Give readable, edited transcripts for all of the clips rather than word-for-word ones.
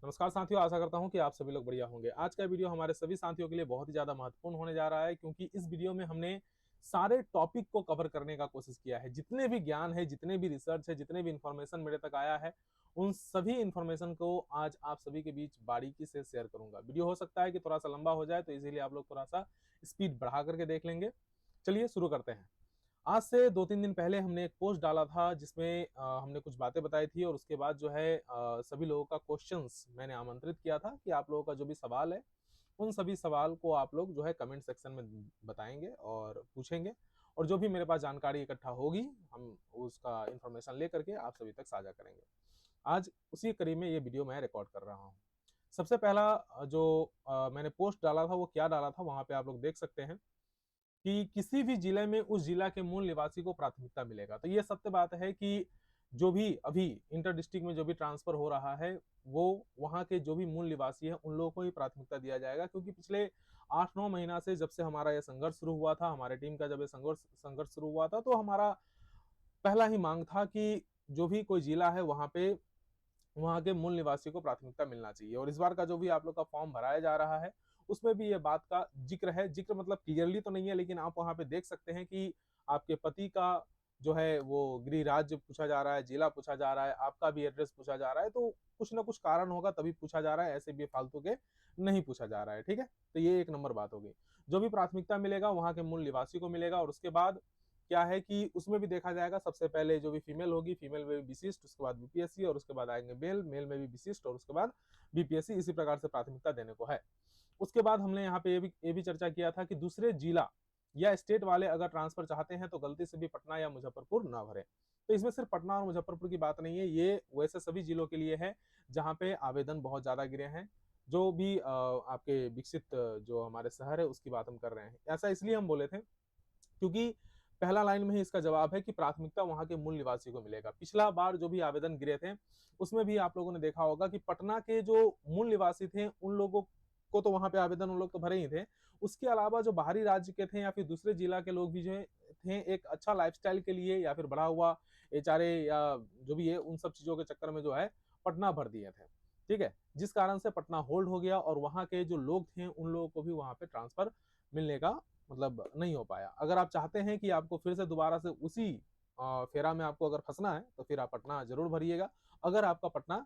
नमस्कार साथियों, आशा करता हूं कि आप सभी लोग बढ़िया होंगे। आज का वीडियो हमारे सभी साथियों के लिए बहुत ही ज़्यादा महत्वपूर्ण होने जा रहा है क्योंकि इस वीडियो में हमने सारे टॉपिक को कवर करने का कोशिश किया है। जितने भी ज्ञान है, जितने भी रिसर्च है, जितने भी इन्फॉर्मेशन मेरे तक आया है, उन सभी इन्फॉर्मेशन को आज आप सभी के बीच बारीकी से शेयर करूंगा। वीडियो हो सकता है कि थोड़ा सा लंबा हो जाए, तो इसीलिए आप लोग थोड़ा सा स्पीड बढ़ा करके देख लेंगे। चलिए शुरू करते हैं। आज से 2-3 दिन पहले हमने एक पोस्ट डाला था जिसमें हमने कुछ बातें बताई थी और उसके बाद जो है सभी लोगों का क्वेश्चंस मैंने आमंत्रित किया था कि आप लोगों का जो भी सवाल है, उन सभी सवाल को आप लोग जो है कमेंट सेक्शन में बताएंगे और पूछेंगे, और जो भी मेरे पास जानकारी इकट्ठा होगी, हम उसका इन्फॉर्मेशन लेकर के आप सभी तक साझा करेंगे। आज उसी कड़ी में ये वीडियो मैं रिकॉर्ड कर रहा हूँ। सबसे पहला जो मैंने पोस्ट डाला था वो क्या डाला था, वहां पे आप लोग देख सकते हैं कि किसी भी जिले में उस जिला के मूल निवासी को प्राथमिकता मिलेगा। तो ये सत्य बात है कि जो भी अभी इंटर डिस्ट्रिक्ट में जो भी ट्रांसफर हो रहा है, वो वहाँ के जो भी मूल निवासी है उन लोगों को ही प्राथमिकता दिया जाएगा, क्योंकि पिछले 8-9 महीना से जब से हमारा यह संघर्ष शुरू हुआ था, हमारे टीम का जब ये संघर्ष संघर्ष शुरू हुआ था, तो हमारा पहला ही मांग था कि जो भी कोई जिला है वहाँ पे वहाँ के मूल निवासी को प्राथमिकता मिलना चाहिए। और इस बार का जो भी आप लोग का फॉर्म भराया जा रहा है, उसमें भी ये बात का जिक्र है। जिक्र मतलब क्लियरली तो नहीं है, लेकिन आप वहाँ पे देख सकते हैं कि आपके पति का जो है वो गृह राज्य पूछा जा रहा है, जिला पूछा जा रहा है, आपका भी एड्रेस पूछा जा रहा है। तो कुछ ना कुछ कारण होगा तभी पूछा जा रहा है, ऐसे भी फालतू के नहीं पूछा जा रहा है। ठीक है, तो ये एक नंबर बात होगी। जो भी प्राथमिकता मिलेगा वहाँ के मूल निवासी को मिलेगा। और उसके बाद क्या है कि उसमें भी देखा जाएगा, सबसे पहले जो भी फीमेल होगी, फीमेल में भी विशिष्ट, उसके बाद बीपीएससी, और उसके बाद आएंगे मेल, मेल में भी विशिष्ट, और उसके बाद बीपीएससी। इसी प्रकार से प्राथमिकता देने को है। उसके बाद हमने यहाँ पे ये भी चर्चा किया था कि दूसरे जिला या स्टेट वाले अगर ट्रांसफर चाहते हैं तो गलती से भी पटना या मुजफ्फरपुर ना भरे। तो इसमें सिर्फ पटना और मुजफ्फरपुर की बात नहीं है, ये वैसे सभी जिलों के लिए है जहाँ पे आवेदन बहुत ज्यादा गिरे हैं। जो भी आपके विकसित जो हमारे शहर है उसकी बात हम कर रहे हैं। ऐसा इसलिए हम बोले थे क्योंकि पहला लाइन में ही इसका जवाब है कि प्राथमिकता वहां के मूल निवासी को मिलेगा। पिछला बार जो भी आवेदन गिरे थे, उसमें भी आप लोगों ने देखा होगा कि पटना के जो मूल निवासी थे उन लोगों को तो वहां पे आवेदन उन लोग तो भरे ही थे। उसके अलावा जो बाहरी राज्य के थे या फिर दूसरे जिला के लोग भी जो थे, एक अच्छा लाइफस्टाइल के लिए या फिर बढ़ा हुआ एचआरए या जो भी है, उन सब चीजों के चक्कर में जो है पटना भर दिए थे। ठीक है, जिस कारण से पटना होल्ड हो गया और वहां के जो लोग थे उन लोगों को भी वहां पे ट्रांसफर मिलने का मतलब नहीं हो पाया। अगर आप चाहते हैं कि आपको फिर से दोबारा से उसी फेरा में आपको अगर फंसना है तो फिर आप पटना जरूर भरिएगा। अगर आपका पटना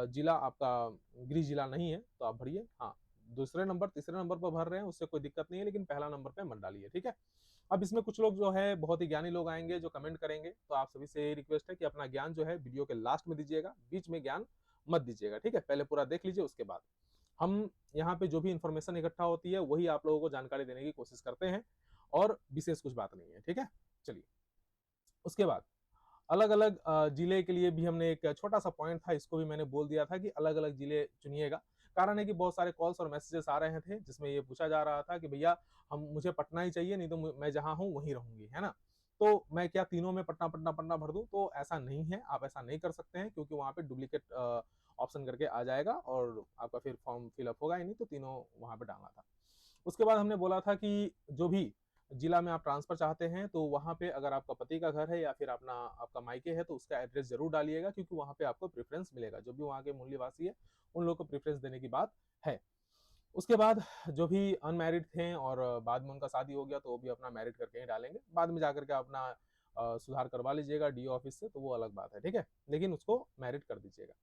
जिला आपका गृह जिला नहीं है तो आप भरिए। हाँ, दूसरे नंबर तीसरे नंबर पर भर रहे हैं उससे कोई दिक्कत नहीं है, लेकिन पहला नंबर पे मत डालिए। ठीक है। अब इसमें कुछ लोग जो है बहुत ही ज्ञानी लोग आएंगे जो कमेंट करेंगे, तो आप सभी से रिक्वेस्ट है कि अपना ज्ञान जो है वीडियो के लास्ट में दीजिएगा, बीच में ज्ञान मत दीजिएगा। ठीक है, पहले पूरा देख लीजिए, उसके बाद हम यहाँ पे जो भी इंफॉर्मेशन इकट्ठा होती है वही आप लोगों को जानकारी देने की कोशिश करते हैं, और विशेष कुछ बात नहीं है। ठीक है, चलिए। उसके बाद अलग अलग जिले के लिए भी हमने एक छोटा सा पॉइंट था, इसको भी मैंने बोल दिया था कि अलग अलग जिले चुनिएगा। कारण है कि बहुत सारे कॉल्स और मैसेजेस आ रहे थे जिसमें ये पूछा जा रहा था कि भैया हम मुझे पटना ही चाहिए, नहीं तो मैं जहां हूं वहीं रहूंगी, है ना। तो मैं क्या तीनों में पटना पटना पटना भर दूं? तो ऐसा नहीं है, आप ऐसा नहीं कर सकते हैं, क्योंकि वहां पे डुप्लीकेट ऑप्शन करके आ जाएगा और आपका फिर फॉर्म फिलअप होगा ही नहीं, तो तीनों वहां पे डालना था। उसके बाद हमने बोला था कि जो भी जिला में आप ट्रांसफर चाहते हैं तो वहां पे अगर आपका पति का घर है या फिर अपना आपका मायके है तो उसका एड्रेस जरूर डालिएगा, क्योंकि वहां पे आपको प्रेफरेंस मिलेगा। जो भी वहां के मूल निवासी है उन लोगों को प्रेफरेंस देने की बात है। उसके बाद जो भी अनमैरिड थे और बाद में उनका शादी हो गया तो वो भी अपना मैरिड करके ही डालेंगे। बाद में जाकर के अपना सुधार करवा लीजिएगा डीओ ऑफिस से, तो वो अलग बात है। ठीक है, लेकिन उसको मैरिड कर दीजिएगा।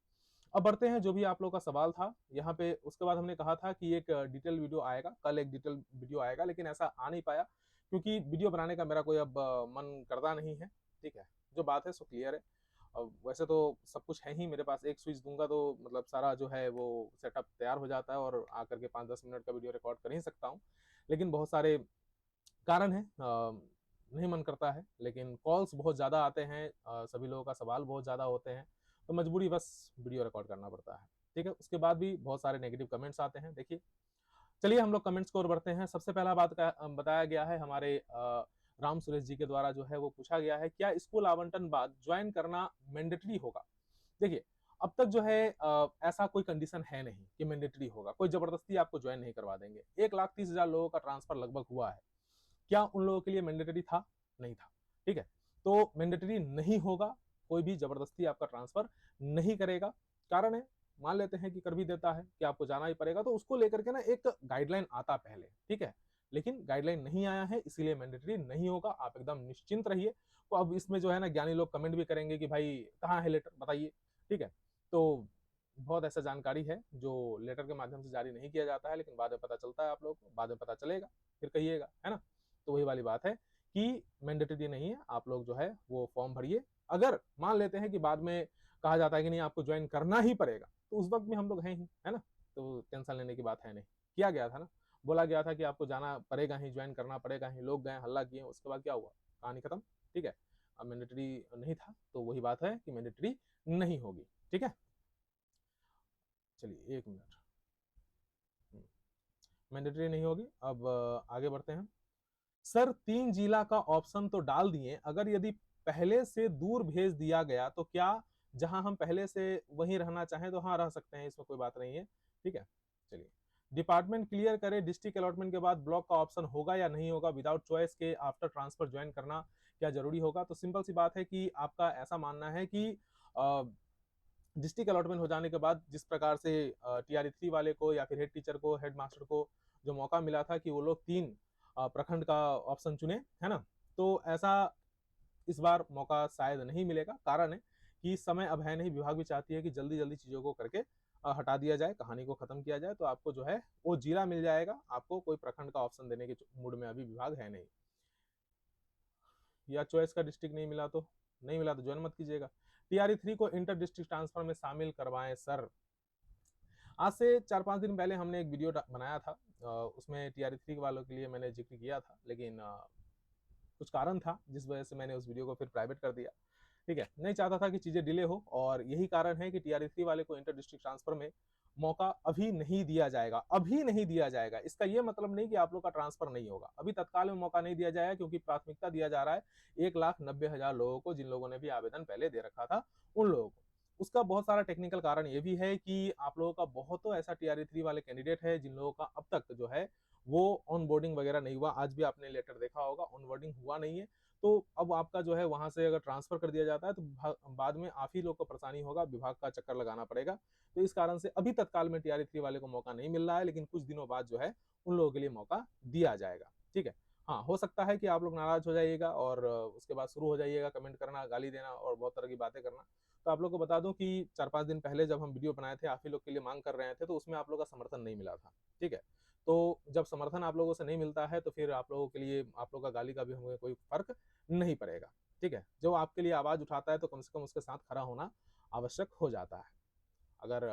अब बढ़ते हैं जो भी आप लोग का सवाल था यहाँ पे। उसके बाद हमने कहा था कि एक डिटेल वीडियो आएगा, कल एक डिटेल वीडियो आएगा, लेकिन ऐसा आ नहीं पाया क्योंकि वीडियो बनाने का मेरा कोई अब मन करता नहीं है। ठीक है, जो बात है सो क्लियर है। अब वैसे तो सब कुछ है ही मेरे पास, एक स्विच दूंगा तो मतलब सारा जो है वो सेटअप तैयार हो जाता है और आकर के 5-10 मिनट का वीडियो रिकॉर्ड कर ही सकता हूँ। लेकिन बहुत सारे कारण है, नहीं मन करता है, लेकिन कॉल्स बहुत ज़्यादा आते हैं, सभी लोगों का सवाल बहुत ज़्यादा होते हैं, तो मजबूरी बस वीडियो रिकॉर्ड करना पड़ता है। ठीक है, उसके बाद भी बहुत सारे नेगेटिव कमेंट्स आते हैं। देखिए, चलिए हम लोग कमेंट्स की ओर बढ़ते हैं। सबसे पहला बात का बताया गया है हमारे राम सुरेश जी के द्वारा, जो है वो पूछा गया है, क्या स्कूल आवंटन बाद ज्वाइन करना मैंडेटरी होगा? देखिए, अब तक जो है ऐसा कोई कंडीशन है नहीं कि मैंडेटरी होगा, कोई जबरदस्ती आपको ज्वाइन नहीं करवा देंगे। 1,30,000 लोगों का ट्रांसफर लगभग हुआ है, क्या उन लोगों के लिए मैंडेटरी था? नहीं था। ठीक है, तो मैंडेटरी नहीं होगा, कोई भी जबरदस्ती आपका ट्रांसफर नहीं करेगा। कारण है मान लेते हैं कि कर भी देता है कि आपको जाना ही पड़ेगा, तो उसको लेकर के ना एक गाइडलाइन आता पहले, ठीक है, लेकिन गाइडलाइन नहीं आया है, इसीलिए मैंडेटरी नहीं होगा, आप एकदम निश्चिंत रहिए। तो अब इसमें जो है ना ज्ञानी लोग कमेंट भी करेंगे कि भाई कहाँ है लेटर बताइए, ठीक है। तो बहुत ऐसा जानकारी है जो लेटर के माध्यम से जारी नहीं किया जाता है, लेकिन बाद में पता चलता है, आप लोगों को बाद में पता चलेगा, फिर कहिएगा, है ना। तो वही वाली बात है कि मैंडेटरी नहीं है, आप लोग जो है वो फॉर्म भरिए। अगर मान लेते हैं कि बाद में कहा जाता है कि नहीं आपको ज्वाइन करना ही पड़ेगा, तो उस वक्त में हम लोग हैं ही, है ना, तो टेंशन लेने की बात है नहीं। किया गया था ना, बोला गया था कि आपको जाना पड़ेगा ही, ज्वाइन करना पड़ेगा ही, लोग गए हल्ला किए, उसके बाद क्या हुआ, कहानी खत्म, ठीक है। अब मैंडेटरी नहीं था, तो वही बात है कि मैंडेटरी नहीं होगी, ठीक है। चलिए 1 मिनट, मैंडेटरी नहीं होगी। अब आगे बढ़ते हैं। सर 3 जिला का ऑप्शन तो डाल दिए, अगर यदि पहले से दूर भेज दिया गया तो क्या जहां हम पहले से वहीं रहना चाहें तो हाँ रह सकते हैं, इसमें कोई बात नहीं है, ठीक है। चलिए, डिपार्टमेंट क्लियर करे, डिस्ट्रिक्ट अलॉटमेंट के बाद ब्लॉक का ऑप्शन होगा या नहीं होगा, विदाउट चॉइस के आफ्टर ट्रांसफर ज्वाइन करना क्या जरूरी होगा। तो सिंपल सी बात है कि आपका ऐसा मानना है कि डिस्ट्रिक्ट अलॉटमेंट हो जाने के बाद जिस प्रकार से TRE 3 वाले को या फिर हेड टीचर को, हेड मास्टर को जो मौका मिला था कि वो लोग 3 प्रखंड का ऑप्शन चुने, है ना, तो ऐसा इस बार मौका शायद नहीं मिलेगा। कारण है कि समय अब है नहीं, विभाग भी चाहती है कि जल्दी जल्दी चीजों को करके हटा दिया जाए, कहानी को खत्म किया जाए, तो आपको जो है वो जिला मिल जाएगा, आपको कोई प्रखंड का ऑप्शन देने के मूड में अभी विभाग है नहीं। या चॉइस का डिस्ट्रिक्ट नहीं मिला तो ज्वाइन मत कीजिएगा। TRE 3 को इंटर डिस्ट्रिक्ट ट्रांसफर में शामिल करवाएं सर। आज से 4-5 दिन पहले हमने एक वीडियो बनाया था, उसमें TRE 3 वालों के लिए मैंने जिक्र किया था, लेकिन कुछ कारण था जिस वजह से मैंने उस वीडियो को फिर प्राइवेट कर दिया, ठीक है। नहीं चाहता था कि चीजें डिले हो, और यही कारण है कि TRE 3 वाले को इंटर डिस्ट्रिक्ट ट्रांसफर में मौका अभी नहीं दिया जाएगा, अभी नहीं दिया जाएगा। इसका यह मतलब नहीं कि आप लोग का ट्रांसफर नहीं होगा, अभी तत्काल में मौका नहीं दिया जाएगा, क्योंकि प्राथमिकता दिया जा रहा है 1,90,000 लोगों को, जिन लोगों ने भी आवेदन पहले दे रखा था उन लोगों को। उसका बहुत सारा टेक्निकल कारण ये भी है कि आप लोगों का बहुत तो ऐसा TRE 3 वाले कैंडिडेट है जिन लोगों का अब तक जो है वो ऑन बोर्डिंग वगैरह नहीं हुआ। आज भी आपने लेटर देखा होगा, ऑन बोर्डिंग हुआ नहीं है, तो अब आपका जो है वहां से अगर ट्रांसफर कर दिया जाता है तो बाद में आप ही लोग को परेशानी होगा, विभाग का चक्कर लगाना पड़ेगा। तो इस कारण से अभी तत्काल में TRE 3 वाले को मौका नहीं मिल रहा है, लेकिन कुछ दिनों बाद जो है उन लोगों के लिए मौका दिया जाएगा, ठीक है। हाँ, हो सकता है कि आप लोग नाराज हो जाइएगा और उसके बाद शुरू हो जाइएगा कमेंट करना, गाली देना और बहुत तरह की बातें करना। तो आप लोग को बता दूं कि 4-5 दिन पहले जब हम वीडियो बनाए थे, आप ही लोग के लिए मांग कर रहे थे, तो उसमें आप लोग का समर्थन नहीं मिला था, ठीक है। तो जब समर्थन आप लोगों से नहीं मिलता है तो फिर आप लोगों के लिए आप लोग का गाली का भी हमें कोई फर्क नहीं पड़ेगा, ठीक है। जो आपके लिए आवाज उठाता है तो कम से कम उसके साथ खड़ा होना आवश्यक हो जाता है। अगर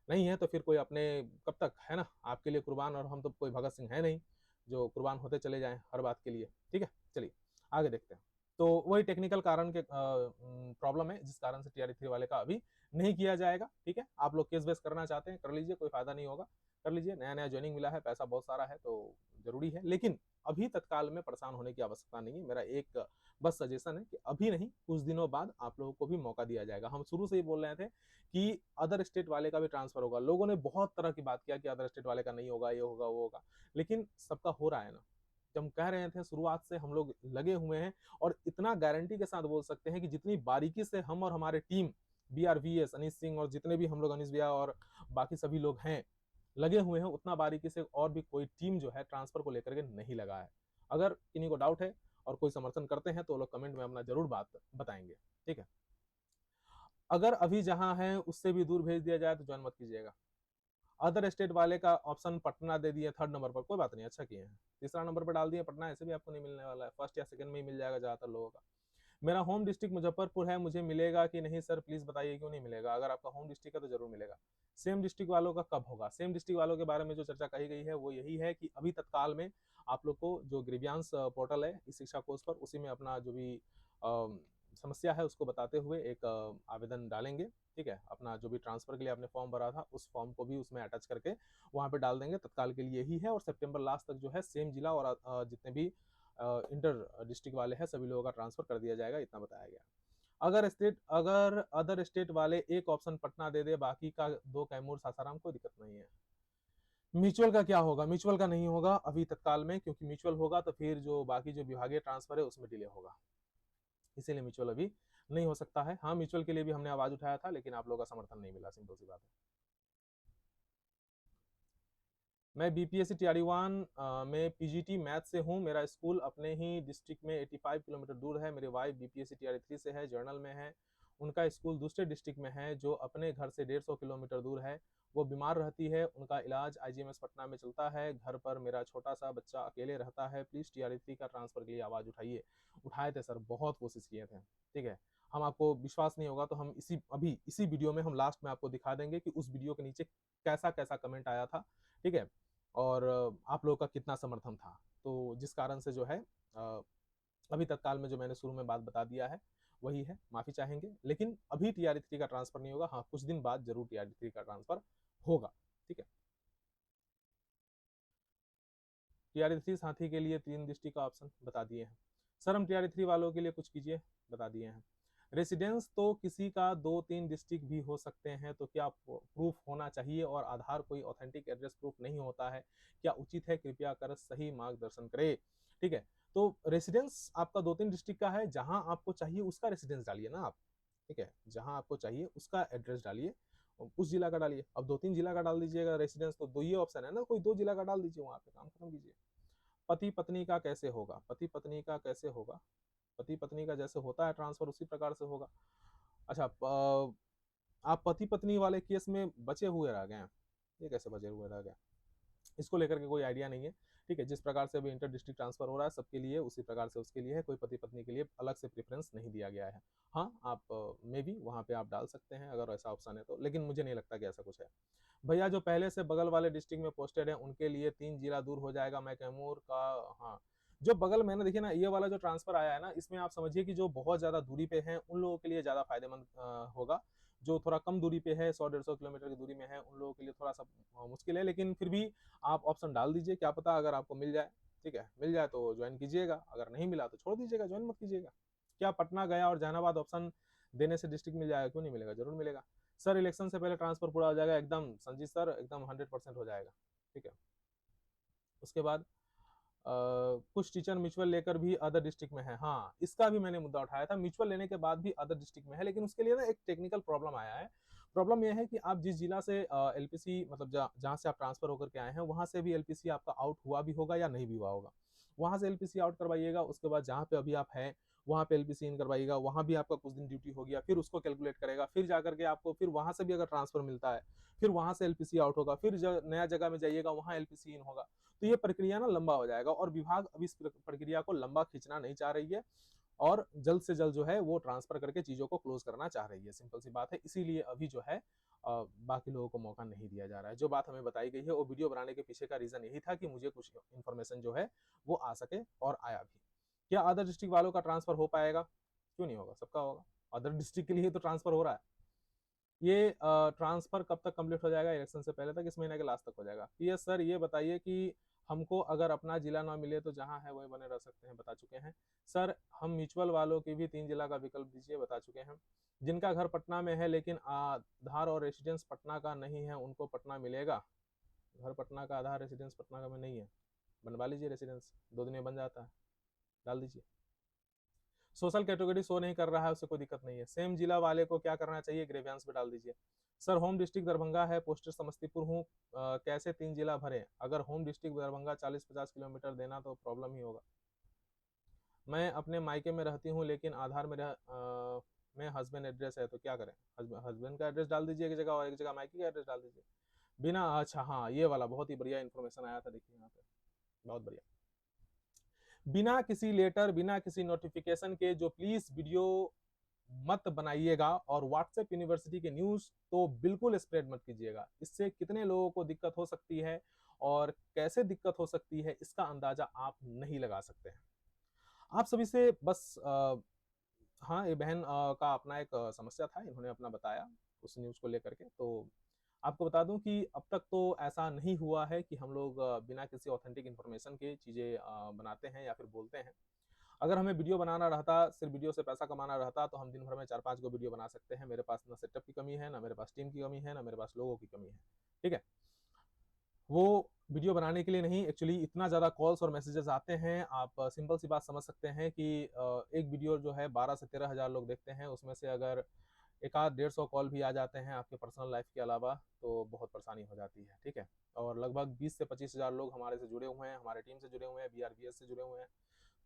नहीं है तो फिर कोई अपने कब तक, है ना, आपके लिए कुर्बान, और हम तो कोई भगत सिंह है नहीं जो कुर्बान होते चले जाएं हर बात के लिए, ठीक है। चलिए आगे देखते हैं। तो वही टेक्निकल कारण के प्रॉब्लम है जिस कारण से TRE 3 वाले का अभी नहीं किया जाएगा, ठीक है। आप लोग केस बेस करना चाहते हैं कर लीजिए, कोई फायदा नहीं होगा, कर लीजिए, नया नया ज्वाइनिंग मिला है, पैसा बहुत सारा है तो जरूरी है, लेकिन अभी तत्काल में परेशान होने की आवश्यकता नहीं है। मेरा एक बस सजेशन है कि अभी नहीं, कुछ दिनों बाद आप लोगों को भी मौका दिया जाएगा। हम शुरू से ही बोल रहे थे कि अदर स्टेट वाले का भी ट्रांसफर होगा, लोगों ने बहुत तरह की बात किया कि अदर स्टेट वाले का नहीं होगा, ये होगा वो होगा, लेकिन सबका हो रहा है ना। जब हम कह रहे थे शुरुआत से हम लोग लगे हुए हैं, और इतना गारंटी के साथ बोल सकते हैं कि जितनी बारीकी से हम और हमारे टीम BRVS अनिश सिंह और जितने भी हम लोग अनिश भैया और बाकी सभी लोग हैं लगे हुए हैं, उतना बारीकी से और भी कोई टीम जो है ट्रांसफर को लेकर के नहीं लगा है। अगर किन्हीं को डाउट है और कोई समर्थन करते हैं तो लोग कमेंट में अपना जरूर बात बताएंगे, ठीक है। अगर अभी जहां है उससे भी दूर भेज दिया जाए तो ज्वाइन मत कीजिएगा। अदर स्टेट वाले का ऑप्शन पटना दे दिए 3rd नंबर पर, कोई बात नहीं, अच्छा किए हैं। 3रा नंबर पर डाल दिए पटना, ऐसे भी आपको नहीं मिलने वाला है, फर्स्ट या सेकंड में ही मिल जाएगा ज्यादातर लोगों का। मेरा होम डिस्ट्रिक्ट मुजफ्फरपुर है, मुझे मिलेगा कि नहीं सर प्लीज बताइए, क्यों नहीं मिलेगा। अगर आपका होम डिस्ट्रिक्ट है तो जरूर मिलेगा। सेम डिस्ट्रिक्ट वालों का कब होगा। सेम डिस्ट्रिक्ट वालों के बारे में जो चर्चा कही गई है वो यही है कि अभी तत्काल में आप लोग को जो ग्रीवियांस पोर्टल है इस शिक्षा कोर्स पर, उसी में अपना जो भी समस्या है उसको बताते हुए एक आवेदन डालेंगे, ठीक है। अपना जो भी ट्रांसफर के लिए आपने फॉर्म भरा था उस फॉर्म को भी उसमें अटैच करके वहां पे डाल देंगे। तत्काल के लिए यही है, और सितंबर लास्ट तक जो है सेम जिला और जितने भी इंटर डिस्ट्रिक्ट वाले हैं सभी लोगों का ट्रांसफर कर दिया जाएगा, इतना बताया गया। अगर अदर स्टेट वाले एक ऑप्शन पटना दे दे, बाकी का 2 कैमूर सासाराम, कोई दिक्कत नहीं है। म्यूचुअल का क्या होगा। म्यूचुअल का नहीं होगा अभी तत्काल में, क्योंकि म्यूचुअल होगा तो फिर जो बाकी जो विभागीय ट्रांसफर है उसमें डिले होगा, इसीलिए म्यूचुअल अभी नहीं हो सकता है। हाँ, म्यूचुअल के लिए भी हमने आवाज उठाया था, लेकिन आप लोगों का समर्थन नहीं मिला, सिंपल सी बात है। मैं बीपीएससी टियाड़ी 1 में पीजीटी मैथ से हूँ। मेरा स्कूल अपने ही डिस्ट्रिक्ट में 85 किलोमीटर दूर है। मेरी वाइफ बीपीएससी टियाड़ी 3 से है, जर्नल में है। उनका स्कूल दूसरे डिस्ट्रिक्ट में है जो अपने घर से 150 किलोमीटर दूर है। वो बीमार रहती है, उनका इलाज आईजीएमएस पटना में चलता है। घर पर मेरा छोटा सा बच्चा अकेले रहता है। प्लीज़ टियाड़ी 3 का ट्रांसफ़र के लिए आवाज़ उठाइए। उठाए थे सर, बहुत कोशिश किए थे, ठीक है। हम आपको विश्वास नहीं होगा तो हम इसी वीडियो में हम लास्ट में आपको दिखा देंगे कि उस वीडियो के नीचे कैसा कैसा कमेंट आया था, ठीक है, और आप लोगों का कितना समर्थन था। तो जिस कारण से जो है अभी तत्काल में जो मैंने शुरू में बात बता दिया है वही है, माफी चाहेंगे। लेकिन अभी टियाड़ी 3 का ट्रांसफर नहीं होगा, हाँ कुछ दिन बाद जरूर टियाड़ी 3 का ट्रांसफर होगा, ठीक है। टियाड़ी 3 साथी के लिए 3 डिस्ट्रिक्ट का ऑप्शन बता दिए हैं सर। हम टियाड़ी 3 वालों के लिए कुछ कीजिए, बता दिए हैं। रेसिडेंस तो किसी का 2-3 डिस्ट्रिक्ट भी हो सकते हैं, तो क्या प्रूफ होना चाहिए और आधार कोई ऑथेंटिक एड्रेस प्रूफ नहीं होता है, क्या उचित है, कृपया कर सही मार्गदर्शन करें, ठीक है। तो रेसिडेंस आपका 2-3 डिस्ट्रिक्ट का है, जहां आपको चाहिए उसका रेसिडेंस डालिए ना आप, ठीक है। जहां आपको चाहिए उसका एड्रेस डालिए, उस जिला का डालिए। अब 2-3 जिला का डाल दीजिएगा रेसिडेंस, तो दो ही ऑप्शन है ना, कोई 2 जिला का डाल दीजिए, वहां पे काम खत्म कीजिए। पति पत्नी का कैसे होगा, पति पत्नी का कैसे होगा, पति पत्नी का जैसे होता है ट्रांसफर उसी प्रकार से होगा। अच्छा, आप पति पत्नी वाले केस में बचे हुए रह गए हैं, ये कैसे बचे हुए रह गए, इसको लेकर के कोई आइडिया नहीं है, ठीक है। जिस प्रकार से अभी इंटर डिस्ट्रिक्ट ट्रांसफर हो रहा है सबके लिए उसी प्रकार से उसके लिए है, कोई पति पत्नी के लिए अलग से प्रेफरेंस नहीं दिया गया है। हाँ, आप मे बी वहाँ पे आप डाल सकते हैं अगर ऐसा ऑप्शन है तो, लेकिन मुझे नहीं लगता कि ऐसा कुछ है। भैया जो पहले से बगल वाले डिस्ट्रिक्ट में पोस्टेड है उनके लिए 3 जिला दूर हो जाएगा, मैं कैमूर का। हाँ, जो बगल में ना, देखिए ना, ये वाला जो ट्रांसफर आया है ना, इसमें आप समझिए कि जो बहुत ज्यादा दूरी पे है उन लोगों के लिए ज्यादा फायदेमंद होगा। जो थोड़ा कम दूरी पे है, 100-150 किलोमीटर की दूरी में है, उन लोगों के लिए थोड़ा सा मुश्किल है, लेकिन फिर भी आप ऑप्शन डाल दीजिए, क्या पता अगर आपको मिल जाए, ठीक है। मिल जाए तो ज्वाइन कीजिएगा, अगर नहीं मिला तो छोड़ दीजिएगा, ज्वाइन मत कीजिएगा। क्या पटना गया और जहानाबाद ऑप्शन देने से डिस्ट्रिक्ट मिल जाएगा, क्यों नहीं मिलेगा, जरूर मिलेगा सर। इलेक्शन से पहले ट्रांसफर पूरा हो जाएगा, एकदम संजीत सर, एकदम 100% हो जाएगा, ठीक है। उसके बाद कुछ टीचर म्यूचुअल लेकर भी अदर डिस्ट्रिक्ट में है, हाँ इसका भी मैंने मुद्दा उठाया था, म्यूचुअल लेने के बाद भी अदर डिस्ट्रिक्ट में है, लेकिन उसके लिए ना एक टेक्निकल प्रॉब्लम आया है। प्रॉब्लम यह है कि आप जिस जिला से एलपीसी, मतलब जहाँ से आप ट्रांसफर होकर के आए हैं वहां से भी एलपीसी आपका आउट हुआ भी होगा या नहीं भी हुआ होगा। वहां से एलपीसी आउट करवाइएगा, उसके बाद जहाँ पे अभी आप हैं वहां पे एलपीसी इन करवाइएगा, वहां भी आपका कुछ दिन ड्यूटी हो गया, फिर उसको कैलकुलेट करेगा, फिर जाकर के आपको फिर वहां से भी अगर ट्रांसफर मिलता है, फिर वहां से एलपीसी आउट होगा, फिर नया जगह में जाइएगा वहां एलपीसी इन होगा। तो ये प्रक्रिया ना लंबा हो जाएगा और विभाग अभी इस प्रक्रिया को लंबा खींचना नहीं चाह रही है और जल्द से जल्द जो है वो ट्रांसफर करके चीजों को क्लोज करना चाह रही है, सिंपल सी बात है। इसीलिए अभी जो है बाकी लोगों को मौका नहीं दिया जा रहा है। जो बात हमें बताई गई है वो वीडियो बनाने के पीछे का रीजन यही था कि मुझे कुछ इन्फॉर्मेशन जो है वो आ सके, और आया भी। क्या अदर डिस्ट्रिक्ट वालों का ट्रांसफर हो पाएगा, क्यों नहीं होगा, सबका होगा। अदर डिस्ट्रिक्ट के लिए तो ट्रांसफर हो रहा है। ये ट्रांसफर कब तक कंप्लीट हो जाएगा, इलेक्शन से पहले तक, इस महीने के लास्ट तक हो जाएगा। पीएस सर ये बताइए कि हमको अगर अपना जिला ना मिले तो जहां है वही बने रह सकते हैं, बता चुके हैं सर। हम म्यूचुअल वालों की भी 3 जिला का विकल्प दीजिए, बता चुके हैं। जिनका घर पटना में है लेकिन आधार और रेसिडेंस पटना का नहीं है उनको पटना मिलेगा। घर पटना का, आधार रेसिडेंस पटना का में नहीं है, बनवा लीजिए रेसिडेंस, 2 दिन में बन जाता है, डाल दीजिए। सोशल कैटेगरी शो नहीं कर रहा है, उससे कोई दिक्कत नहीं है। सेम जिला वाले को क्या करना चाहिए, ग्रेवियांस पे डाल दीजिए। सर होम डिस्ट्रिक्ट दरभंगा है, पोस्टर समस्तीपुर हूँ, कैसे 3 जिला भरे, अगर होम डिस्ट्रिक्ट दरभंगा 40-50 किलोमीटर देना तो प्रॉब्लम ही होगा। मैं अपने मायके में रहती हूँ लेकिन आधार में हस्बैंड एड्रेस है, तो क्या करें। हस्बैंड का एड्रेस डाल दीजिए एक जगह और एक जगह मायके का एड्रेस डाल दीजिए बिना। अच्छा हाँ, ये वाला बहुत ही बढ़िया इन्फॉर्मेशन आया था, देखिए यहाँ पे, बहुत बढ़िया। बिना किसी लेटर, बिना किसी नोटिफिकेशन के जो प्लीज वीडियो मत बनाइएगा, और व्हाट्सएप यूनिवर्सिटी के न्यूज तो बिल्कुल स्प्रेड मत कीजिएगा। इससे कितने लोगों को दिक्कत हो सकती है और कैसे दिक्कत हो सकती है इसका अंदाजा आप नहीं लगा सकते हैं। आप सभी से बस हाँ, ये बहन का अपना एक समस्या था, इन्होंने अपना बताया उस न्यूज को लेकर के। तो आपको बता दूं कि अब तक तो ऐसा नहीं हुआ है कि हम लोग बिना किसी ऑथेंटिक इन्फॉर्मेशन के चीजें बनाते हैं या फिर बोलते हैं। अगर हमें वीडियो बनाना रहता, सिर्फ वीडियो से पैसा कमाना रहता, तो हम दिन भर में 4-5 को वीडियो बना सकते हैं। मेरे पास ना सेटअप की कमी है, ना मेरे पास टीम की कमी है, ना मेरे पास लोगों की कमी है, ठीक है। वो वीडियो बनाने के लिए नहीं, एक्चुअली इतना ज़्यादा कॉल्स और मैसेजेस आते हैं, आप सिंपल सी बात समझ सकते हैं कि एक वीडियो जो है 12 से 13 हज़ार लोग देखते हैं, उसमें से अगर एक आध 150 कॉल भी आ जाते हैं आपके पर्सनल लाइफ के अलावा, तो बहुत परेशानी हो जाती है, ठीक है। और लगभग 20 से 25 हज़ार लोग हमारे से जुड़े हुए हैं, हमारे टीम से जुड़े हुए हैं, BRBS से जुड़े हुए हैं,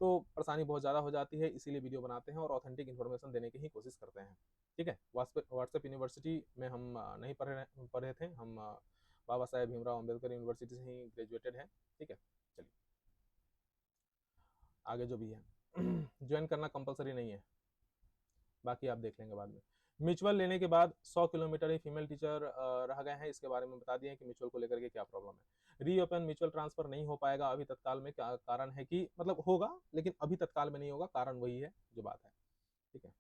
तो परेशानी बहुत ज़्यादा हो जाती है, इसीलिए वीडियो बनाते हैं और ऑथेंटिक इन्फॉर्मेशन देने की ही कोशिश करते हैं, ठीक है। व्हाट्सएप यूनिवर्सिटी में हम नहीं पढ़े थे, हम बाबा साहेब भीमराव अम्बेडकर यूनिवर्सिटी से ही ग्रेजुएटेड हैं, ठीक है। चलिए आगे जो भी है ज्वाइन करना कंपलसरी नहीं है, बाकी आप देख लेंगे बाद में। म्यूचुअल लेने के बाद 100 किलोमीटर ही फीमेल टीचर रह गए हैं, इसके बारे में बता दिए कि म्यूचुअल को लेकर के क्या प्रॉब्लम है। रीओपन म्यूचुअल ट्रांसफर नहीं हो पाएगा अभी तत्काल में, क्या कारण है कि मतलब होगा लेकिन अभी तत्काल में नहीं होगा, कारण वही है जो बात है, ठीक है।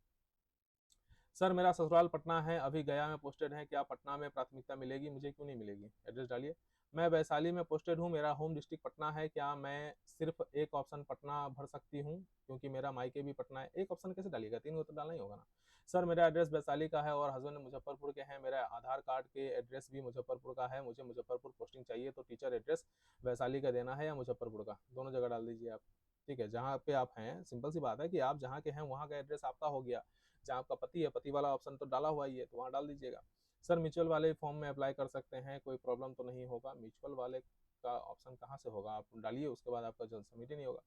सर मेरा ससुराल पटना है, अभी गया में पोस्टेड है, क्या पटना में प्राथमिकता मिलेगी, मुझे क्यों नहीं मिलेगी, एड्रेस डालिए। मैं वैशाली में पोस्टेड हूँ, मेरा होम डिस्ट्रिक्ट पटना है, क्या मैं सिर्फ एक ऑप्शन पटना भर सकती हूँ क्योंकि मेरा मायके भी पटना है। एक ऑप्शन कैसे डालिएगा, 3 को तो डालना ही होगा ना। सर मेरा एड्रेस वैशाली का है और हस्बैंड मुजफ्फरपुर के हैं, मेरा आधार कार्ड के एड्रेस भी मुजफ्फरपुर का है, मुझे मुजफ्फरपुर पोस्टिंग चाहिए, तो टीचर एड्रेस वैशाली का देना है या मुजफ्फरपुर का, दोनों जगह डाल दीजिए आप, ठीक है। जहाँ पे आप हैं, सिंपल सी बात है कि आप जहाँ के हैं वहाँ का एड्रेस आपका हो गया, जहाँ आपका पति है, पति वाला ऑप्शन तो डाला हुआ ही है, तो वहाँ डाल दीजिएगा। सर म्यूचुअल वाले फॉर्म में अप्लाई कर सकते हैं, कोई प्रॉब्लम तो नहीं होगा। म्यूचुअल वाले का ऑप्शन कहाँ से होगा, आप डालिए, उसके बाद आपका जल्द सबमिट ही नहीं होगा।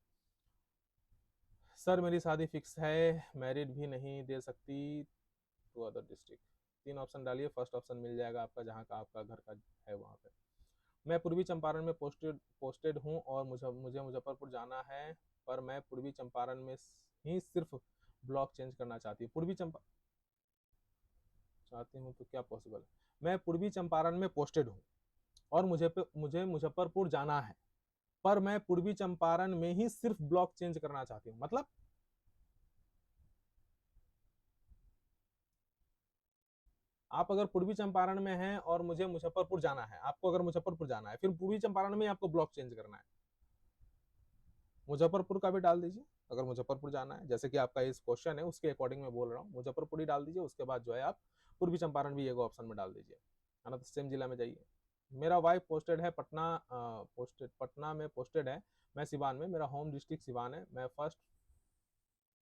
सर मेरी शादी फिक्स है, मैरिड भी नहीं दे सकती टू अदर डिस्ट्रिक्ट। 3 ऑप्शन डालिए, फर्स्ट ऑप्शन मिल जाएगा आपका, जहाँ का आपका घर का है वहाँ पे। मैं पूर्वी चंपारण में पोस्टेड हूँ और मुझे मुजफ्फरपुर जाना है, पर मैं पूर्वी चंपारण में ही सिर्फ ब्लॉक चेंज करना चाहती हूँ। पूर्वी चंपा चाहती हूँ तो क्या पॉसिबल है। मैं पूर्वी चंपारण में पोस्टेड हूँ और मुझे मुजफ्फरपुर जाना है, पर मैं पूर्वी चंपारण में ही सिर्फ ब्लॉक चेंज करना चाहती हूँ। मतलब आप अगर पूर्वी चंपारण में हैं और मुझे मुजफ्फरपुर जाना है, आपको अगर मुजफ्फरपुर जाना है, फिर पूर्वी चंपारण में आपको ब्लॉक चेंज करना है, मुजफ्फरपुर का भी डाल दीजिए अगर मुजफ्फरपुर जाना है, जैसे कि आपका इस क्वेश्चन है उसके अकॉर्डिंग मैं बोल रहा हूँ, मुजफ्फरपुर ही डाल दीजिए, उसके बाद जो है आप पूर्वी चंपारण भी एक ऑप्शन में डाल दीजिए, है ना, तो सेम जिला में जाइए। मेरा वाइफ पोस्टेड है पटना में पोस्टेड है, मैं सिवान में, मेरा होम डिस्ट्रिक्ट सिवान है, मैं फर्स्ट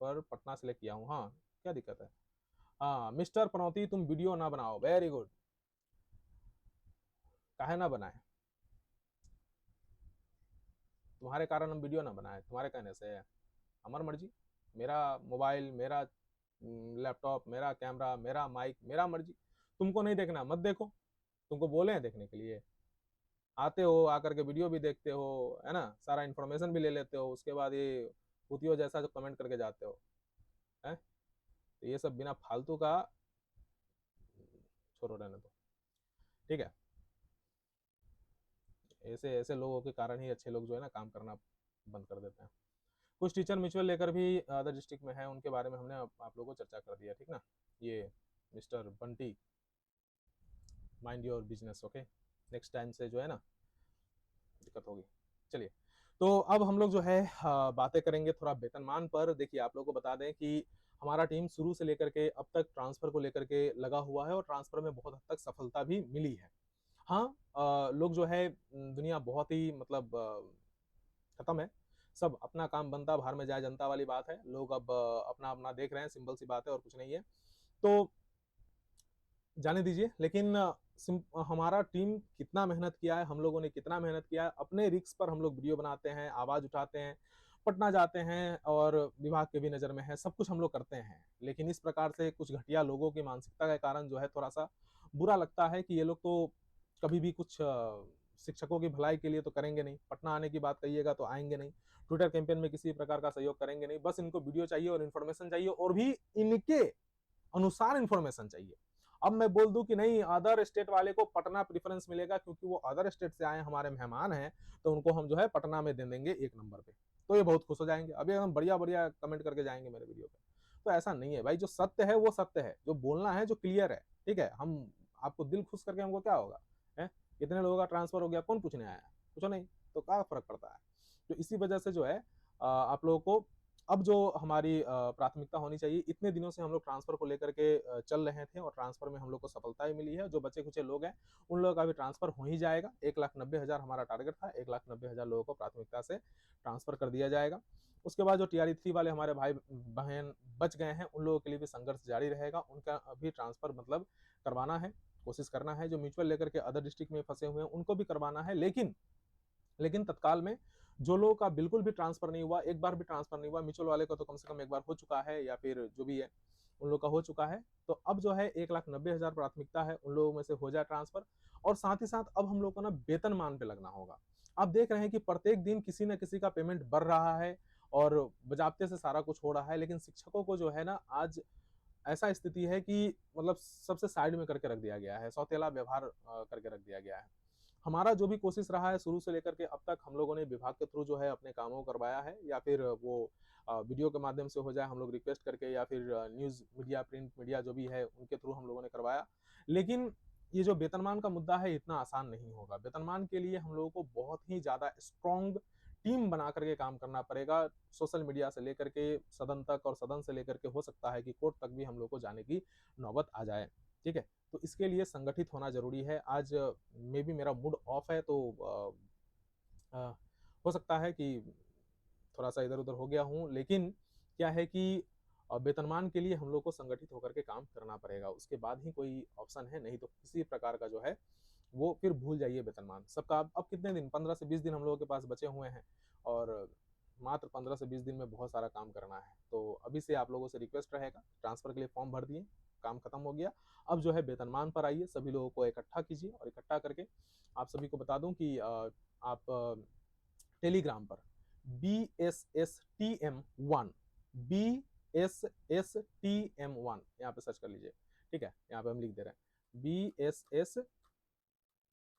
पर पटना सेलेक्ट किया हूँ। हाँ क्या दिक्कत है। हाँ मिस्टर पनौती तुम वीडियो ना बनाओ, वेरी गुड, काहे ना बनाए, तुम्हारे कारण हम वीडियो ना बनाए, तुम्हारे कहने से है, हमारी मर्जी, मेरा मोबाइल, मेरा लैपटॉप, मेरा कैमरा, मेरा माइक, मेरा मर्जी, तुमको नहीं देखना मत देखो, तुमको बोले हैं देखने के लिए, आते हो आकर के वीडियो भी देखते हो, है ना, सारा इन्फॉर्मेशन भी ले लेते हो, उसके बाद ये कुतियों जैसा जो कमेंट करके जाते हो, है, तो ये सब बिना फालतू का छोड़ो, रहने दो, ठीक है। ऐसे ऐसे लोगों के कारण ही अच्छे लोग जो है ना काम करना बंद कर देते हैं। कुछ टीचर म्यूचुअल लेकर भी अदर डिस्ट्रिक्ट में है, उनके बारे में हमने आप लोगों को चर्चा कर दिया, ठीक ना। ये mister Bunty, mind your business, okay, next time से जो है ना दिक्कत होगी। चलिए, तो अब हम लोग जो है बातें करेंगे थोड़ा वेतनमान पर। देखिए आप लोग को बता दें कि हमारा टीम शुरू से लेकर के अब तक ट्रांसफर को लेकर के लगा हुआ है और ट्रांसफर में बहुत हद तक सफलता भी मिली है। हाँ लोग जो है दुनिया बहुत ही मतलब खत्म है, सब अपना काम बनता बाहर में जाए जनता वाली बात है, लोग अब अपना अपना देख रहे हैं, सिंपल सी बात है और कुछ नहीं है, तो जाने दीजिए। लेकिन हमारा टीम कितना मेहनत किया है, हम लोगों ने कितना मेहनत किया है, अपने रिस्क पर हम लोग वीडियो बनाते हैं, आवाज उठाते हैं, पटना जाते हैं और विभाग के भी नज़र में है, सब कुछ हम लोग करते हैं, लेकिन इस प्रकार से कुछ घटिया लोगों की मानसिकता के कारण जो है थोड़ा सा बुरा लगता है कि ये लोग तो कभी भी कुछ शिक्षकों की भलाई के लिए तो करेंगे नहीं, पटना आने की बात कहिएगा तो आएंगे नहीं, ट्विटर कैंपेन में किसी प्रकार का सहयोग करेंगे नहीं, बस इनको वीडियो चाहिए और इन्फॉर्मेशन चाहिए और भी इनके अनुसार इन्फॉर्मेशन चाहिए। अब मैं बोल दूं कि नहीं अदर स्टेट वाले को पटना प्रेफरेंस मिलेगा क्योंकि वो अदर स्टेट से आए हमारे मेहमान हैं, तो उनको हम जो है पटना में दे देंगे 1 नंबर पे, तो ये बहुत खुश हो जाएंगे, अभी एकदम बढ़िया बढ़िया कमेंट करके जाएंगे मेरे वीडियो पे। तो ऐसा नहीं है भाई, जो सत्य है वो सत्य है, जो बोलना है जो क्लियर है, ठीक है। हम आपको दिल खुश करके हमको क्या होगा, है, कितने लोगों का ट्रांसफर हो गया, कौन पूछने आया है, कुछ नहीं, तो क्या फर्क पड़ता है। तो इसी वजह से जो है आप लोगों को अब जो हमारी प्राथमिकता होनी चाहिए, इतने दिनों से हम लोग ट्रांसफर को लेकर के चल रहे थे और ट्रांसफर में हम लोग को सफलता भी मिली है। जो बचे कुचे लोग हैं उन लोगों का भी ट्रांसफर हो ही जाएगा। 1,90,000 हमारा टारगेट था, 1,90,000 लोगों को प्राथमिकता से ट्रांसफर कर दिया जाएगा। उसके बाद जो टीआरई 3 वाले हमारे भाई बहन बच गए हैं उन लोगों के लिए भी संघर्ष जारी रहेगा। उनका अभी ट्रांसफर मतलब करवाना है, कोशिश करना है। जो म्यूचुअल लेकर के अदर डिस्ट्रिक्ट में फंसे हुए हैं उनको भी करवाना है। लेकिन तत्काल में जो लोगों का बिल्कुल भी ट्रांसफर नहीं हुआ, एक बार भी ट्रांसफर नहीं हुआ, म्यूचुअल वाले का तो कम से कम एक बार हो चुका है या फिर जो भी है उन लोग का हो चुका है। तो अब जो है 1,90,000 प्राथमिकता है, उन लोगों में से हो जाए ट्रांसफर। और साथ ही साथ अब हम लोग को ना वेतनमान पे लगना होगा। आप देख रहे हैं कि प्रत्येक दिन किसी न किसी का पेमेंट बढ़ रहा है और बजाबते से सारा कुछ हो रहा है, लेकिन शिक्षकों को जो है ना आज ऐसा स्थिति है कि मतलब सबसे साइड में करके रख दिया गया है, सौतेला व्यवहार करके रख दिया गया है। हमारा जो भी कोशिश रहा है शुरू से लेकर के अब तक, हम लोगों ने विभाग के थ्रू जो है अपने कामों को करवाया है, या फिर वो वीडियो के माध्यम से हो जाए हम लोग रिक्वेस्ट करके, या फिर न्यूज़ मीडिया, प्रिंट मीडिया जो भी है उनके थ्रू हम लोगों ने करवाया। लेकिन ये जो वेतनमान का मुद्दा है इतना आसान नहीं होगा। वेतनमान के लिए हम लोगों को बहुत ही ज़्यादा स्ट्रॉन्ग टीम बना करके काम करना पड़ेगा। सोशल मीडिया से लेकर के सदन तक, और सदन से लेकर के हो सकता है कि कोर्ट तक भी हम लोग को जाने की नौबत आ जाए। ठीक है? तो इसके लिए संगठित होना ज़रूरी है। आज मे बी मेरा मूड ऑफ है, तो हो सकता है कि थोड़ा-सा इधर-उधर हो गया हूँ, लेकिन क्या है कि वेतनमान के लिए हम लोग को संगठित होकर के काम करना पड़ेगा। उसके बाद ही कोई ऑप्शन है, नहीं तो किसी प्रकार का जो है वो फिर भूल जाइए वेतनमान। सबका अब कितने दिन, 15 से 20 दिन हम लोगों के पास बचे हुए हैं और मात्र 15 से 20 दिन में बहुत सारा काम करना है। तो अभी से आप लोगों से रिक्वेस्ट रहेगा, ट्रांसफ़र के लिए फॉर्म भर दिए, काम खत्म हो गया। अब जो है वेतनमान पर आइए, सभी लोगों को इकट्ठा कीजिए और इकट्ठा करके आप सभी को बता दूँ कि आप टेलीग्राम पर BSSTM1 BSSTM1 यहाँ पे सर्च कर लीजिए। ठीक है? यहाँ पे हम लिख दे रहे हैं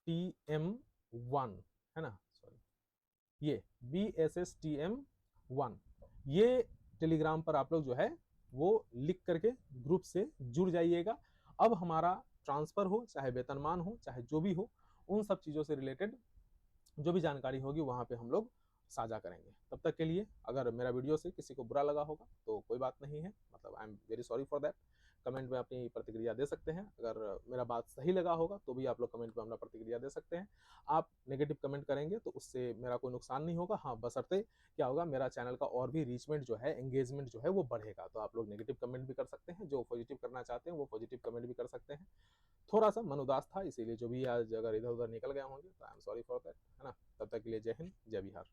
BSSTM1, है ना? सॉरी, ये BSSTM1, ये टेलीग्राम पर आप लोग जो है वो लिख करके ग्रुप से जुड़ जाइएगा। अब हमारा ट्रांसफर हो, चाहे वेतनमान हो, चाहे जो भी हो, उन सब चीज़ों से रिलेटेड जो भी जानकारी होगी वहाँ पे हम लोग साझा करेंगे। तब तक के लिए अगर मेरा वीडियो से किसी को बुरा लगा होगा तो कोई बात नहीं है, मतलब I am very sorry for that. Comment में अपनी प्रतिक्रिया दे सकते हैं। अगर मेरा बात सही लगा होगा तो भी आप लोग कमेंट में अपना प्रतिक्रिया दे सकते हैं। आप नेगेटिव कमेंट करेंगे तो उससे मेरा कोई नुकसान नहीं होगा। हाँ, बशर्ते क्या होगा, मेरा चैनल का और भी रीचमेंट जो है, एंगेजमेंट जो है वो बढ़ेगा। तो आप लोग नेगेटिव कमेंट भी कर सकते हैं, जो पॉजिटिव करना चाहते हैं वो पॉजिटिव कमेंट भी कर सकते हैं। थोड़ा-सा मन उदास था, इसीलिए जो भी आज अगर इधर-उधर निकल गए होंगे तो I am sorry for that, है ना? तब तक के लिए जय हिंद, जय बिहार।